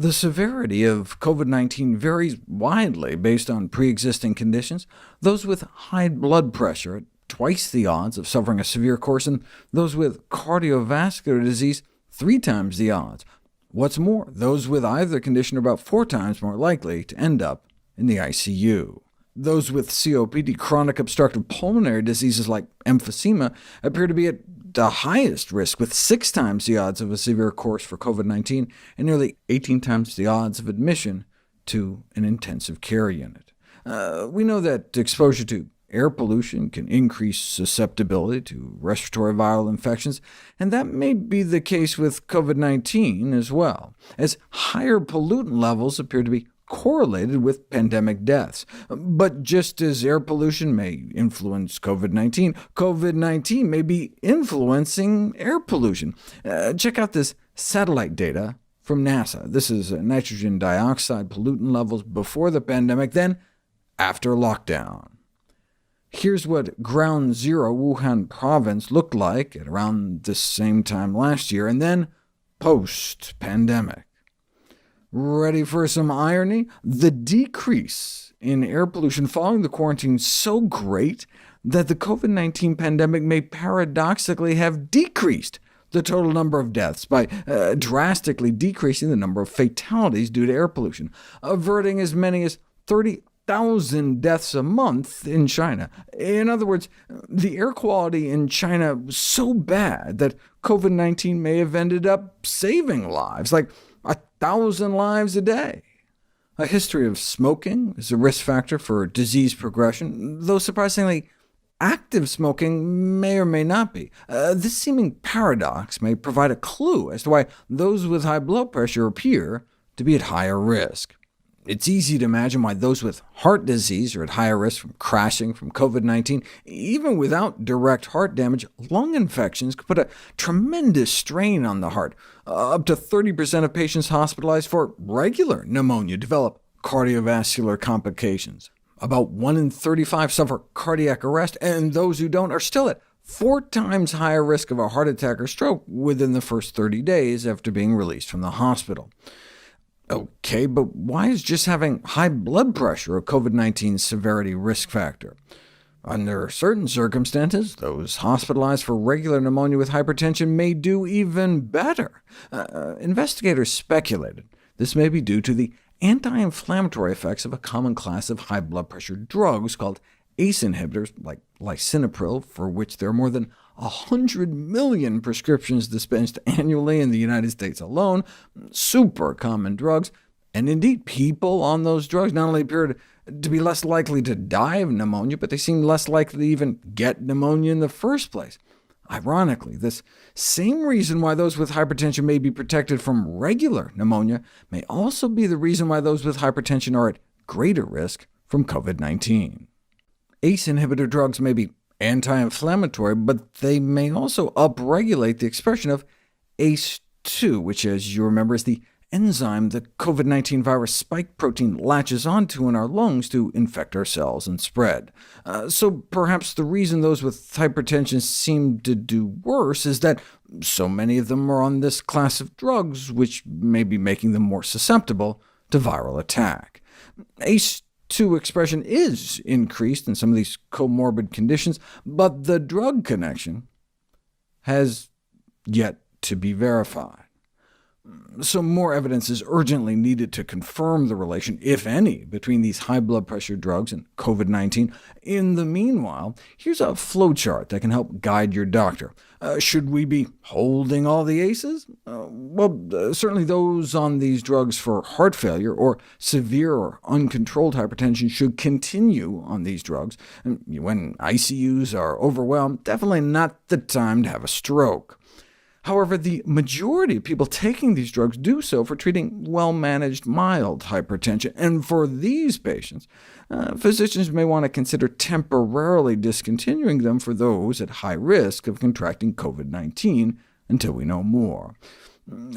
The severity of COVID-19 varies widely based on pre-existing conditions. Those with high blood pressure at twice the odds of suffering a severe course, and those with cardiovascular disease 3 times the odds. What's more, those with either condition are about 4 times more likely to end up in the ICU. Those with COPD, chronic obstructive pulmonary diseases like emphysema, appear to be at the highest risk, with 6 times the odds of a severe course for COVID-19, and nearly 18 times the odds of admission to an intensive care unit. We know that exposure to air pollution can increase susceptibility to respiratory viral infections, and that may be the case with COVID-19 as well, as higher pollutant levels appear to be correlated with pandemic deaths. But just as air pollution may influence COVID-19, COVID-19 may be influencing air pollution. Check out this satellite data from NASA. This is nitrogen dioxide pollutant levels before the pandemic, then after lockdown. Here's what Ground Zero, Wuhan province, looked like at around the same time last year, and then post-pandemic. Ready for some irony? The decrease in air pollution following the quarantine is so great that the COVID-19 pandemic may paradoxically have decreased the total number of deaths by drastically decreasing the number of fatalities due to air pollution, averting as many as 30,000 deaths a month in China. In other words, the air quality in China was so bad that COVID-19 may have ended up saving lives, like 1,000 lives a day. A history of smoking is a risk factor for disease progression, though surprisingly, active smoking may or may not be. This seeming paradox may provide a clue as to why those with high blood pressure appear to be at higher risk. It's easy to imagine why those with heart disease are at higher risk from crashing from COVID-19. Even without direct heart damage, lung infections could put a tremendous strain on the heart. Up to 30% of patients hospitalized for regular pneumonia develop cardiovascular complications. About 1 in 35 suffer cardiac arrest, and those who don't are still at 4 times higher risk of a heart attack or stroke within the first 30 days after being released from the hospital. OK, but why is just having high blood pressure a COVID-19 severity risk factor? Under certain circumstances, those hospitalized for regular pneumonia with hypertension may do even better. Investigators speculated this may be due to the anti-inflammatory effects of a common class of high blood pressure drugs called ACE inhibitors, like lisinopril, for which there are more than 100 million prescriptions dispensed annually in the United States alone, super common drugs, and indeed people on those drugs not only appear to be less likely to die of pneumonia, but they seem less likely to even get pneumonia in the first place. Ironically, this same reason why those with hypertension may be protected from regular pneumonia may also be the reason why those with hypertension are at greater risk from COVID-19. ACE inhibitor drugs may be anti-inflammatory, but they may also upregulate the expression of ACE2, which, as you remember, is the enzyme the COVID-19 virus spike protein latches onto in our lungs to infect our cells and spread. So perhaps the reason those with hypertension seem to do worse is that so many of them are on this class of drugs, which may be making them more susceptible to viral attack. ACE2 expression is increased in some of these comorbid conditions, but the drug connection has yet to be verified. So more evidence is urgently needed to confirm the relation, if any, between these high blood pressure drugs and COVID-19. In the meanwhile, here's a flowchart that can help guide your doctor. Should we be holding all the ACEs? Certainly those on these drugs for heart failure or severe or uncontrolled hypertension should continue on these drugs. And when ICUs are overwhelmed, definitely not the time to have a stroke. However, the majority of people taking these drugs do so for treating well-managed mild hypertension, and for these patients, physicians may want to consider temporarily discontinuing them for those at high risk of contracting COVID-19 until we know more.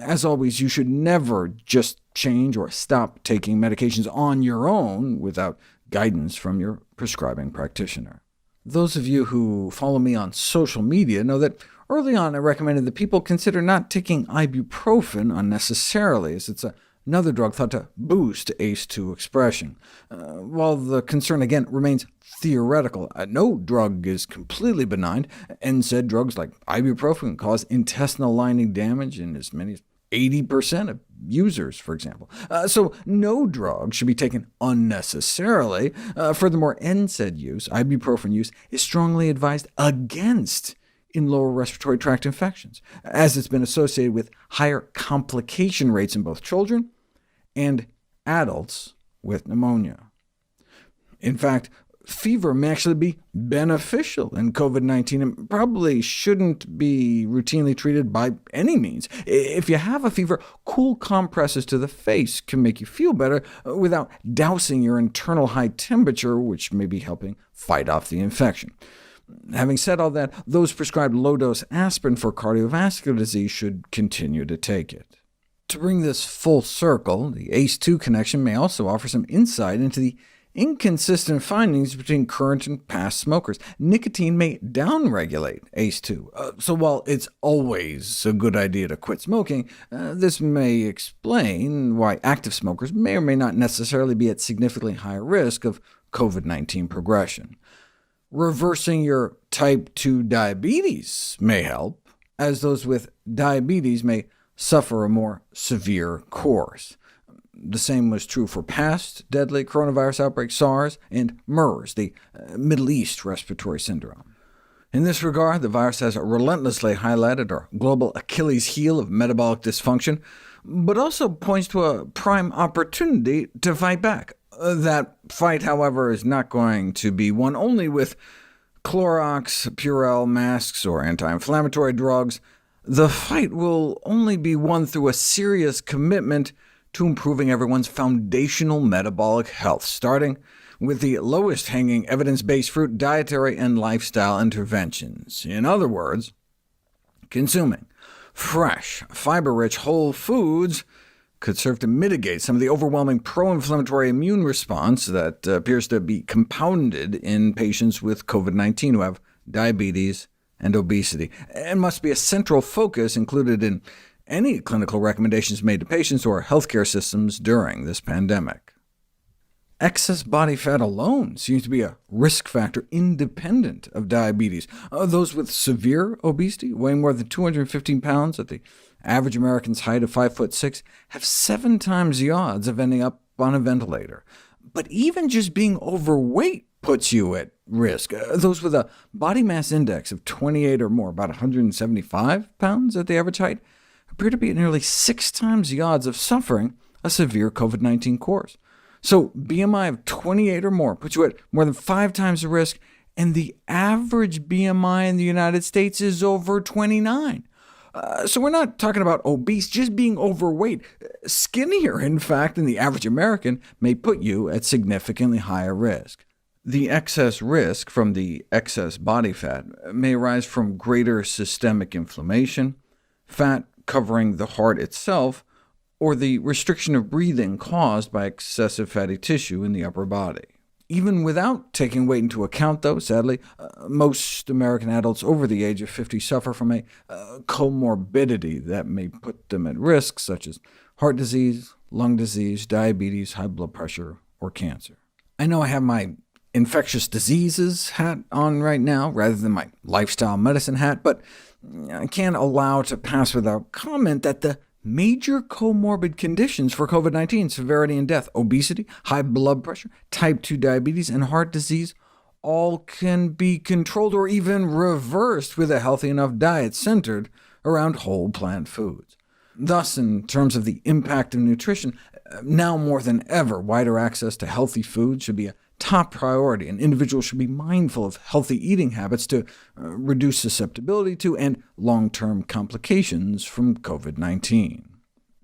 As always, you should never just change or stop taking medications on your own without guidance from your prescribing practitioner. Those of you who follow me on social media know that early on I recommended that people consider not taking ibuprofen unnecessarily, as it's a another drug thought to boost ACE2 expression. While the concern again remains theoretical, no drug is completely benign. NSAID drugs like ibuprofen cause intestinal lining damage in as many as 80% of users, for example. So no drug should be taken unnecessarily. Furthermore, NSAID use, ibuprofen use, is strongly advised against in lower respiratory tract infections, as it's been associated with higher complication rates in both children and adults with pneumonia. In fact, fever may actually be beneficial in COVID-19 and probably shouldn't be routinely treated by any means. If you have a fever, cool compresses to the face can make you feel better without dousing your internal high temperature, which may be helping fight off the infection. Having said all that, those prescribed low-dose aspirin for cardiovascular disease should continue to take it. To bring this full circle, the ACE2 connection may also offer some insight into the inconsistent findings between current and past smokers. Nicotine may downregulate ACE2, so while it's always a good idea to quit smoking, this may explain why active smokers may or may not necessarily be at significantly higher risk of COVID-19 progression. Reversing your type 2 diabetes may help, as those with diabetes may suffer a more severe course. The same was true for past deadly coronavirus outbreaks, SARS, and MERS, the Middle East respiratory syndrome. In this regard, the virus has relentlessly highlighted our global Achilles heel of metabolic dysfunction, but also points to a prime opportunity to fight back. That fight, however, is not going to be won only with Clorox, Purell, masks, or anti-inflammatory drugs. The fight will only be won through a serious commitment to improving everyone's foundational metabolic health, starting with the lowest-hanging evidence-based fruit dietary and lifestyle interventions. In other words, consuming fresh, fiber-rich whole foods could serve to mitigate some of the overwhelming pro-inflammatory immune response that appears to be compounded in patients with COVID-19 who have diabetes and obesity, and must be a central focus included in any clinical recommendations made to patients or healthcare systems during this pandemic. Excess body fat alone seems to be a risk factor independent of diabetes. Those with severe obesity, weighing more than 215 pounds at the average American's height of 5'6", have 7 times the odds of ending up on a ventilator. But even just being overweight puts you at risk. Those with a body mass index of 28 or more, about 175 pounds at the average height, appear to be at nearly 6 times the odds of suffering a severe COVID-19 course. So BMI of 28 or more puts you at more than 5 times the risk, and the average BMI in the United States is over 29. So we're not talking about obese, just being overweight. Skinnier, in fact, than the average American may put you at significantly higher risk. The excess risk from the excess body fat may arise from greater systemic inflammation, fat covering the heart itself, or the restriction of breathing caused by excessive fatty tissue in the upper body. Even without taking weight into account, though, sadly, most American adults over the age of 50 suffer from a comorbidity that may put them at risk, such as heart disease, lung disease, diabetes, high blood pressure, or cancer. I know I have my infectious diseases hat on right now, rather than my lifestyle medicine hat, but I can't allow to pass without comment that the major comorbid conditions for COVID-19 severity and death, obesity, high blood pressure, type 2 diabetes, and heart disease, all can be controlled or even reversed with a healthy enough diet centered around whole plant foods. Thus, in terms of the impact of nutrition, now more than ever, wider access to healthy food should be a top priority, and individuals should be mindful of healthy eating habits to reduce susceptibility to and long-term complications from COVID-19.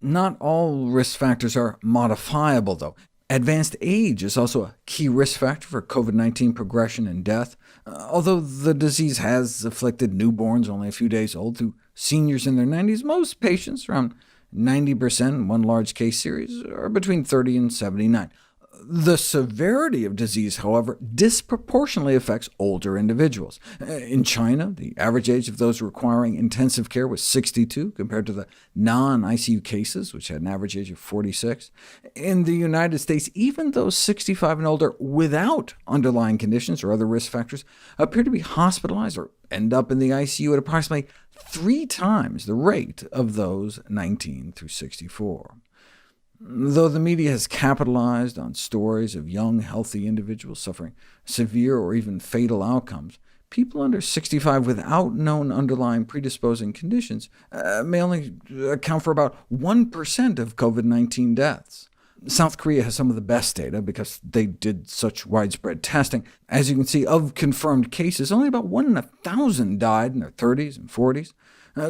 Not all risk factors are modifiable, though. Advanced age is also a key risk factor for COVID-19 progression and death. Although the disease has afflicted newborns only a few days old through seniors in their 90s, most patients, around 90% in one large case series, are between 30 and 79. The severity of disease, however, disproportionately affects older individuals. In China, the average age of those requiring intensive care was 62, compared to the non-ICU cases, which had an average age of 46. In the United States, even those 65 and older without underlying conditions or other risk factors appear to be hospitalized or end up in the ICU at approximately 3 times the rate of those 19 through 64. Though the media has capitalized on stories of young, healthy individuals suffering severe or even fatal outcomes, people under 65 without known underlying predisposing conditions may only account for about 1% of COVID-19 deaths. South Korea has some of the best data because they did such widespread testing. As you can see, of confirmed cases, only about 1 in 1,000 died in their 30s and 40s.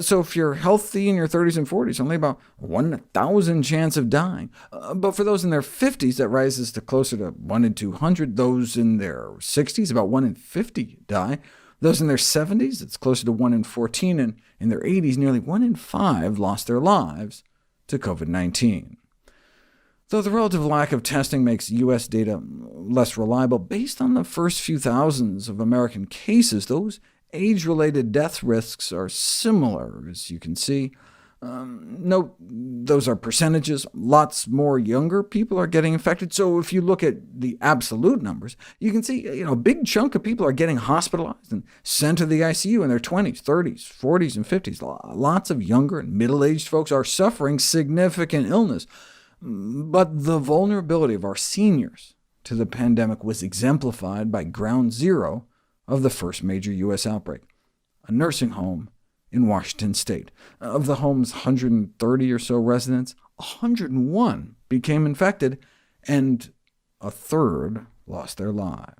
So if you're healthy in your 30s and 40s, only about 1 in 1,000 chance of dying. But for those in their 50s, that rises to closer to 1 in 200. Those in their 60s, about 1 in 50 die. Those in their 70s, it's closer to 1 in 14, and in their 80s, nearly 1 in 5 lost their lives to COVID-19. Though the relative lack of testing makes U.S. data less reliable, based on the first few thousands of American cases, those age-related death risks are similar, as you can see. Note, those are percentages. Lots more younger people are getting infected, so if you look at the absolute numbers, you can see a big chunk of people are getting hospitalized and sent to the ICU in their 20s, 30s, 40s, and 50s. Lots of younger and middle-aged folks are suffering significant illness. But the vulnerability of our seniors to the pandemic was exemplified by ground zero of the first major U.S. outbreak, a nursing home in Washington state. Of the home's 130 or so residents, 101 became infected, and a third lost their lives.